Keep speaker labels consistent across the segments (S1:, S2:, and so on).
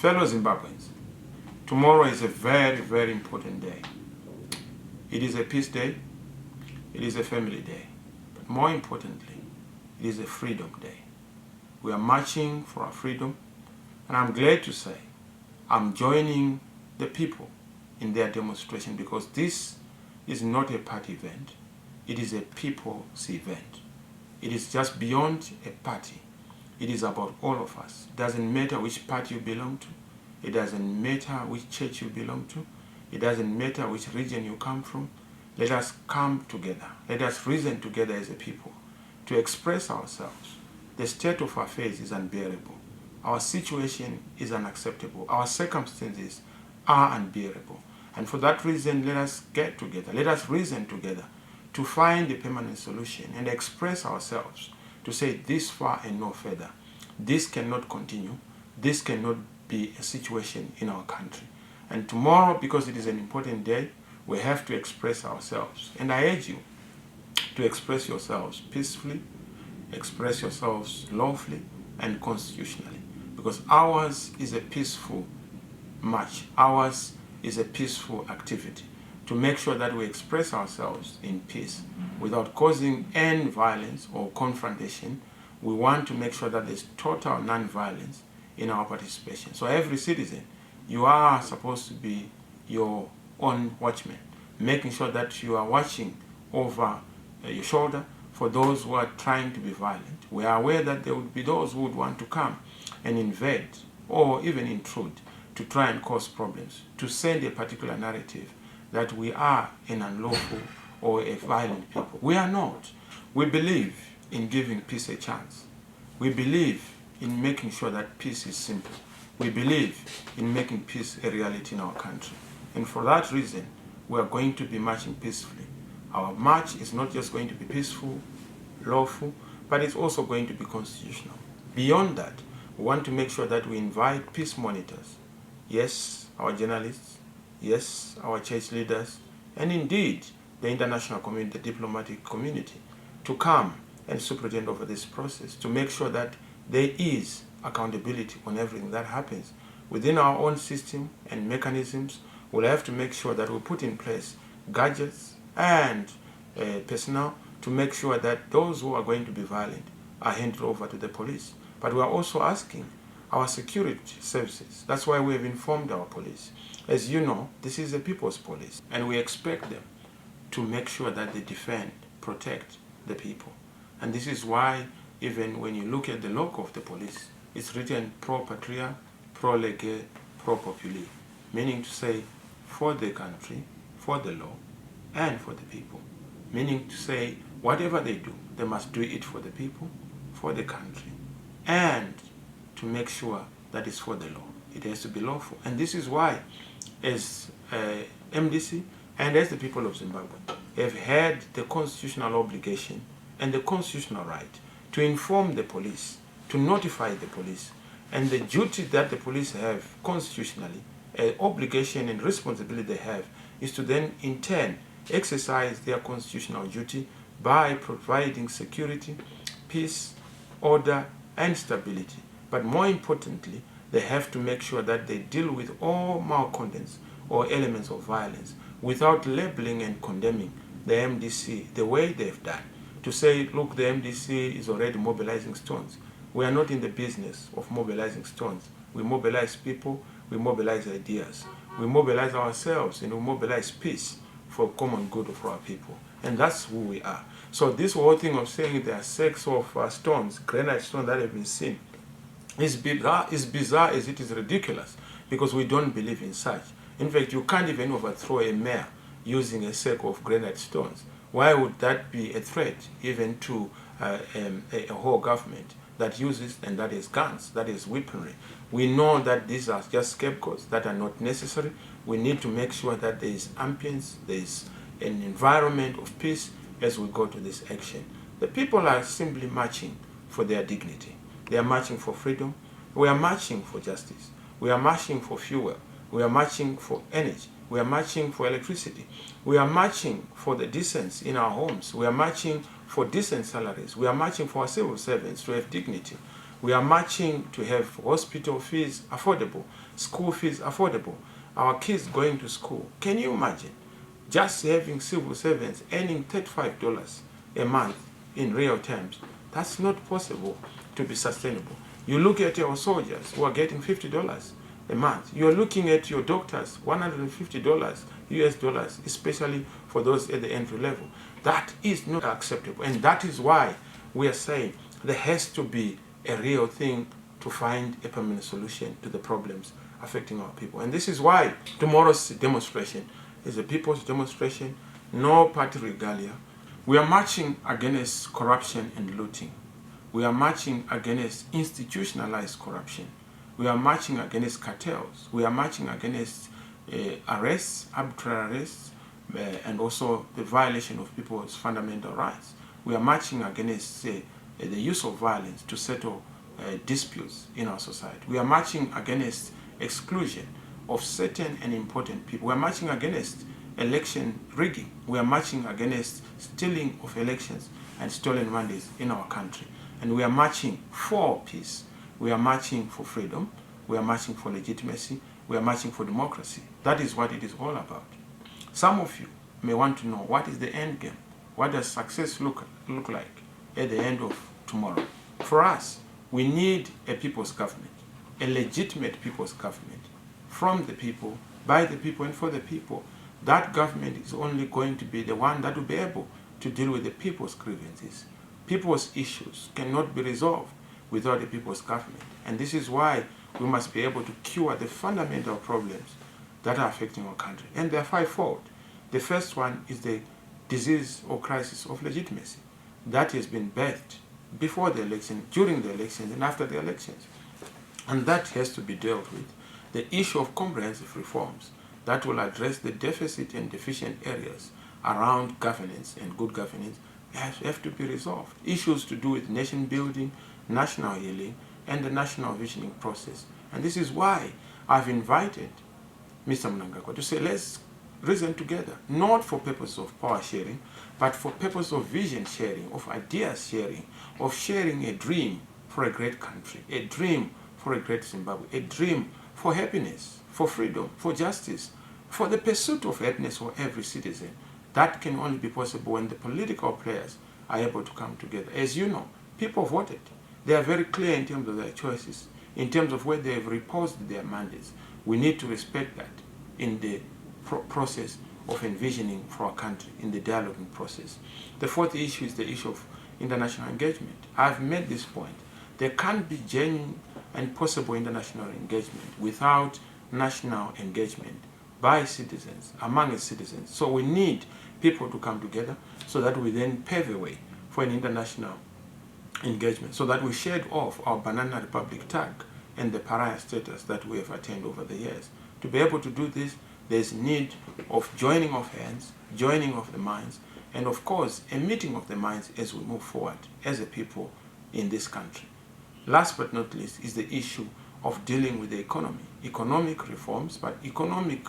S1: Fellow Zimbabweans, tomorrow is a very, very important day. It is a peace day, it is a family day, but more importantly, it is a freedom day. We are marching for our freedom, and I'm glad to say I'm joining the people in their demonstration because this is not a party event, it is a people's event. It is just beyond a party. It is about all of us. It doesn't matter which party you belong to. It doesn't matter which church you belong to. It doesn't matter which region you come from. Let us come together. Let us reason together as a people to express ourselves. The state of affairs is unbearable. Our situation is unacceptable. Our circumstances are unbearable. And for that reason, let us get together. Let us reason together to find a permanent solution and express ourselves to say this far and no further. This cannot continue. This cannot be a situation in our country. And tomorrow, because it is an important day, we have to express ourselves. And I urge you to express yourselves peacefully, express yourselves lawfully and constitutionally. Because ours is a peaceful march. Ours is a peaceful activity to make sure that we express ourselves in peace without causing any violence or confrontation. We want to make sure that there's total non-violence in our participation. So every citizen, you are supposed to be your own watchman, making sure that you are watching over your shoulder for those who are trying to be violent. We are aware that there would be those who would want to come and invade or even intrude to try and cause problems, to send a particular narrative that we are an unlawful or a violent people. We are not. We believe in giving peace a chance. We believe in making sure that peace is simple. We believe in making peace a reality in our country. And for that reason, we are going to be marching peacefully. Our march is not just going to be peaceful, lawful, but it's also going to be constitutional. Beyond that, we want to make sure that we invite peace monitors. Yes, our journalists, yes, our church leaders, and indeed the international community, the diplomatic community, to come and superintend over this process, to make sure that there is accountability on everything that happens. Within our own system and mechanisms, we'll have to make sure that we put in place gadgets and personnel to make sure that those who are going to be violent are handed over to the police. But we are also asking our security services. That's why we have informed our police. As you know, this is a people's police, and we expect them to make sure that they defend, protect the people. And this is why even when you look at the logo of the police, it's written pro patria, pro lege, pro populi, meaning to say for the country, for the law, and for the people. Meaning to say whatever they do, they must do it for the people, for the country, and to make sure that it's for the law. It has to be lawful. And this is why, as MDC and as the people of Zimbabwe, have had the constitutional obligation and the constitutional right to inform the police, to notify the police, and the duty that the police have constitutionally, an obligation and responsibility they have, is to then in turn exercise their constitutional duty by providing security, peace, order, and stability. But more importantly, they have to make sure that they deal with all malcontents or elements of violence without labeling and condemning the MDC the way they've done. To say, look, the MDC is already mobilizing stones. We are not in the business of mobilizing stones. We mobilize people, we mobilize ideas. We mobilize ourselves and we mobilize peace for common good for our people. And that's who we are. So this whole thing of saying there are sacks of stones, granite stones that have been seen, is bizarre as it is ridiculous, because we don't believe in such. In fact, you can't even overthrow a mayor using a sack of granite stones. Why would that be a threat even to a whole government that uses, and that is guns, that is weaponry? We know that these are just scapegoats that are not necessary. We need to make sure that there is ambience, there is an environment of peace as we go to this action. The people are simply marching for their dignity. They are marching for freedom. We are marching for justice. We are marching for fuel. We are marching for energy. We are marching for electricity. We are marching for the decency in our homes. We are marching for decent salaries. We are marching for our civil servants to have dignity. We are marching to have hospital fees affordable, school fees affordable, our kids going to school. Can you imagine just having civil servants earning $35 a month in real terms? That's not possible to be sustainable. You look at our soldiers who are getting $50 a month. You're looking at your doctors, $150 US dollars, especially for those at the entry level. That is not acceptable. And that is why we are saying there has to be a real thing to find a permanent solution to the problems affecting our people. And this is why tomorrow's demonstration is a people's demonstration, no party regalia. We are marching against corruption and looting. We are marching against institutionalized corruption. We are marching against cartels. We are marching against arrests, arbitrary arrests, and also the violation of people's fundamental rights. We are marching against the use of violence to settle disputes in our society. We are marching against exclusion of certain and important people. We are marching against election rigging. We are marching against stealing of elections and stolen mandates in our country. And we are marching for peace. We are marching for freedom. We are marching for legitimacy. We are marching for democracy. That is what it is all about. Some of you may want to know, what is the end game? What does success look like at the end of tomorrow? For us, we need a people's government, a legitimate people's government, from the people, by the people, and for the people. That government is only going to be the one that will be able to deal with the people's grievances. People's issues cannot be resolved without a people's government. And this is why we must be able to cure the fundamental problems that are affecting our country. And they are fivefold. The first one is the disease or crisis of legitimacy that has been birthed before the election, during the elections, and after the elections. And that has to be dealt with. The issue of comprehensive reforms that will address the deficit and deficient areas around governance and good governance have to be resolved. Issues to do with nation building, national healing, and the national visioning process. And this is why I've invited Mr. Mnangagwa to say, let's reason together, not for purpose of power sharing, but for purpose of vision sharing, of ideas sharing, of sharing a dream for a great country, a dream for a great Zimbabwe, a dream for happiness, for freedom, for justice, for the pursuit of happiness for every citizen. That can only be possible when the political players are able to come together. As you know, people voted. They are very clear in terms of their choices, in terms of where they have reposed their mandates. We need to respect that in the process of envisioning for our country, in the dialoguing process. The fourth issue is the issue of international engagement. I've made this point. There can't be genuine and possible international engagement without national engagement by citizens, among citizens. So we need people to come together so that we then pave a way for an international engagement, so that we shed off our banana republic tag and the pariah status that we have attained over the years. To be able to do this, there's need of joining of hands, joining of the minds, and of course, a meeting of the minds as we move forward as a people in this country. Last but not least is the issue of dealing with the economy. Economic reforms, but economic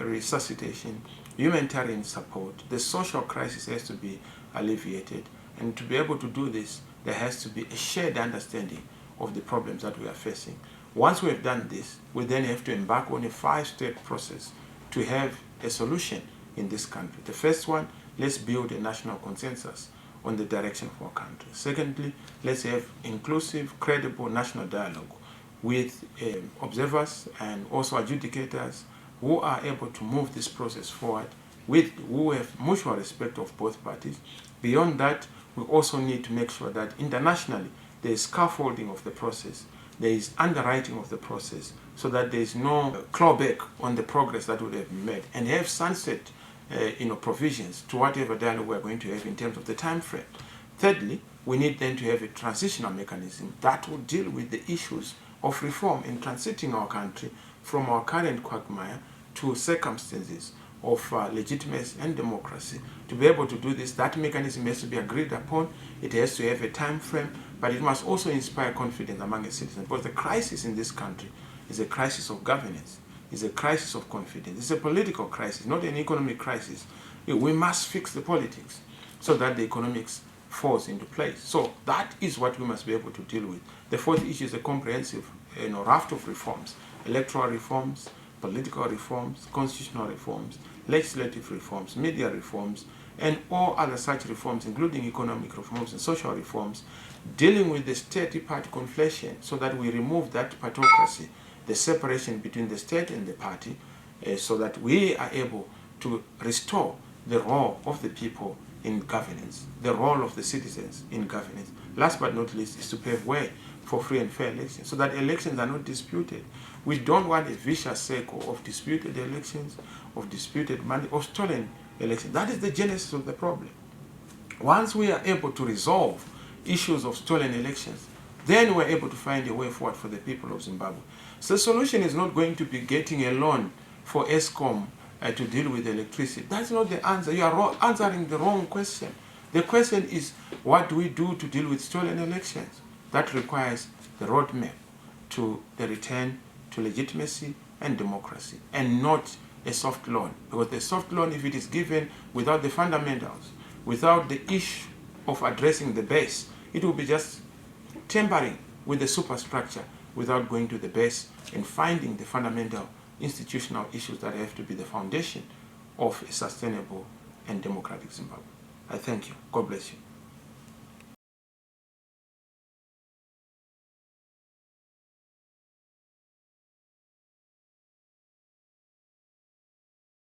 S1: resuscitation, humanitarian support. The social crisis has to be alleviated. And to be able to do this, there has to be a shared understanding of the problems that we are facing. Once we have done this, we then have to embark on a 5-step process to have a solution in this country. The first one, let's build a national consensus on the direction of our country. Secondly, let's have inclusive, credible national dialogue with observers and also adjudicators who are able to move this process forward, who have mutual respect of both parties. Beyond that, we also need to make sure that internationally there is scaffolding of the process, there is underwriting of the process, so that there is no clawback on the progress that would have been made, and have sunset provisions to whatever dialogue we are going to have in terms of the time frame. Thirdly, we need then to have a transitional mechanism that will deal with the issues of reform in transiting our country from our current quagmire to circumstances of legitimacy and democracy. To be able to do this, that mechanism has to be agreed upon. It has to have a time frame, but it must also inspire confidence among the citizens, because the crisis in this country is a crisis of governance, is a crisis of confidence. It's a political crisis, not an economic crisis. We must fix the politics so that the economics falls into place. So that is what we must be able to deal with. The fourth issue is a comprehensive raft of reforms: electoral reforms, political reforms, constitutional reforms, legislative reforms, media reforms, and all other such reforms, including economic reforms and social reforms, dealing with the state-party conflation, so that we remove that partocracy, the separation between the state and the party, so that we are able to restore the role of the people in governance, the role of the citizens in governance. Last but not least is to pave way for free and fair elections, so that elections are not disputed. We don't want a vicious circle of disputed elections, of disputed money, of stolen elections. That is the genesis of the problem. Once we are able to resolve issues of stolen elections, then we're able to find a way forward for the people of Zimbabwe. So the solution is not going to be getting a loan for ESCOM to deal with electricity. That's not the answer. You are answering the wrong question. The question is, what do we do to deal with stolen elections? That requires the roadmap to the return to legitimacy and democracy, and not a soft loan. Because the soft loan, if it is given without the fundamentals, without the issue of addressing the base, it will be just tampering with the superstructure without going to the base and finding the fundamental institutional issues that have to be the foundation of a sustainable and democratic Zimbabwe. I thank you. God bless you.